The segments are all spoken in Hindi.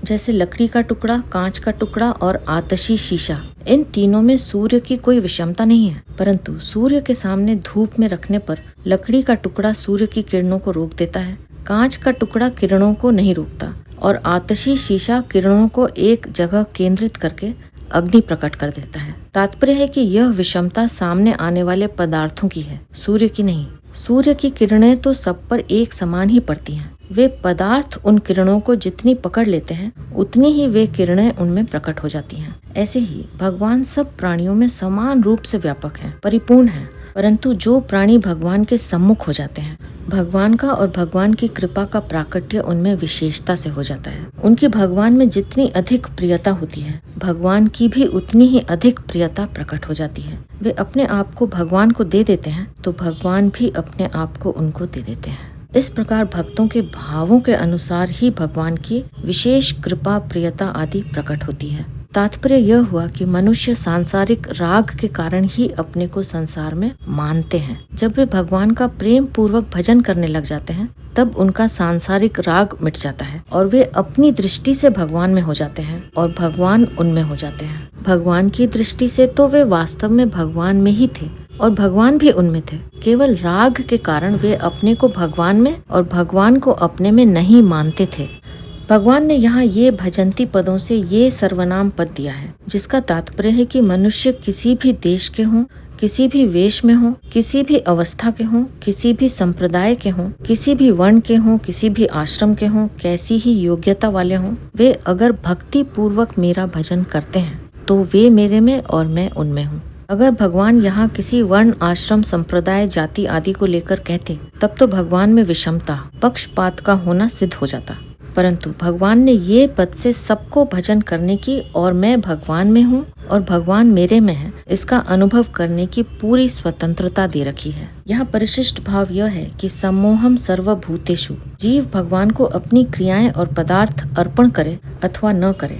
जैसे लकड़ी का टुकड़ा, कांच का टुकड़ा और आतशी शीशा। इन तीनों में सूर्य की कोई विषमता नहीं है, परंतु सूर्य के सामने धूप में रखने पर लकड़ी का टुकड़ा सूर्य की किरणों को रोक देता है, कांच का टुकड़ा किरणों को नहीं रोकता और आतशी शीशा किरणों को एक जगह केंद्रित करके अग्नि प्रकट कर देता है। तात्पर्य है कि यह विषमता सामने आने वाले पदार्थों की है, सूर्य की नहीं। सूर्य की किरणें तो सब पर एक समान ही पड़ती हैं। वे पदार्थ उन किरणों को जितनी पकड़ लेते हैं उतनी ही वे किरणें उनमें प्रकट हो जाती हैं। ऐसे ही भगवान सब प्राणियों में समान रूप से व्यापक हैं, परिपूर्ण हैं, परंतु जो प्राणी भगवान के सम्मुख हो जाते हैं, भगवान का और भगवान की कृपा का प्राकट्य उनमें विशेषता से हो जाता है। उनकी भगवान में जितनी अधिक प्रियता होती है, भगवान की भी उतनी ही अधिक प्रियता प्रकट हो जाती है। वे अपने आप को भगवान को दे देते हैं तो भगवान भी अपने आप को उनको दे देते हैं। इस प्रकार भक्तों के भावों के अनुसार ही भगवान की विशेष कृपा, प्रियता आदि प्रकट होती है। तात्पर्य यह हुआ कि मनुष्य सांसारिक राग के कारण ही अपने को संसार में मानते हैं। जब वे भगवान का प्रेम पूर्वक भजन करने लग जाते हैं तब उनका सांसारिक राग मिट जाता है और वे अपनी दृष्टि से भगवान में हो जाते हैं और भगवान उनमें हो जाते हैं। भगवान की दृष्टि से तो वे वास्तव में भगवान में ही थे और भगवान भी उनमें थे। केवल राग के कारण वे अपने को भगवान में और भगवान को अपने में नहीं मानते थे। भगवान ने यहाँ ये भजंती पदों से ये सर्वनाम पद दिया है, जिसका तात्पर्य है कि मनुष्य किसी भी देश के हों, किसी भी वेश में हों, किसी भी अवस्था के हों, किसी भी संप्रदाय के हों, किसी भी वर्ण के हों, किसी भी आश्रम के हों, कैसी ही योग्यता वाले हों, वे अगर भक्ति पूर्वक मेरा भजन करते हैं तो वे मेरे में और मैं उनमें हूँ। अगर भगवान यहाँ किसी वर्ण, आश्रम, संप्रदाय, जाति आदि को लेकर कहते तब तो भगवान में विषमता, पक्षपात का होना सिद्ध हो जाता, परंतु भगवान ने ये पद से सबको भजन करने की और मैं भगवान में हूँ और भगवान मेरे में है, इसका अनुभव करने की पूरी स्वतंत्रता दे रखी है। यहाँ परिशिष्ट भाव यह है कि सम्मोहम सर्वभूतेषु, जीव भगवान को अपनी क्रियाएं और पदार्थ अर्पण करे अथवा न करे,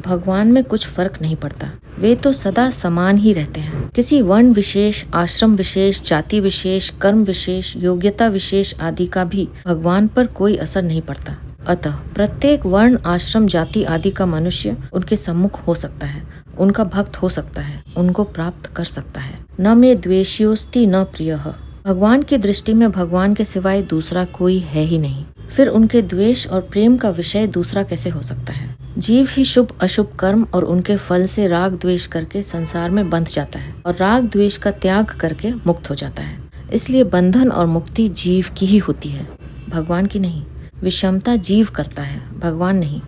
भगवान में कुछ फर्क नहीं पड़ता। वे तो सदा समान ही रहते हैं। किसी वर्ण विशेष, आश्रम विशेष, जाति विशेष, कर्म विशेष, योग्यता विशेष आदि का भी भगवान पर कोई असर नहीं पड़ता। अतः प्रत्येक वर्ण, आश्रम, जाति आदि का मनुष्य उनके सम्मुख हो सकता है, उनका भक्त हो सकता है, उनको प्राप्त कर सकता है। न मे द्वेष्योस्ति न प्रियः, भगवान की दृष्टि में भगवान के सिवाय दूसरा कोई है ही नहीं, फिर उनके द्वेष और प्रेम का विषय दूसरा कैसे हो सकता है। जीव ही शुभ अशुभ कर्म और उनके फल से राग द्वेष करके संसार में बंध जाता है और राग द्वेष का त्याग करके मुक्त हो जाता है। इसलिए बंधन और मुक्ति जीव की ही होती है, भगवान की नहीं। विषमता जीव करता है, भगवान नहीं।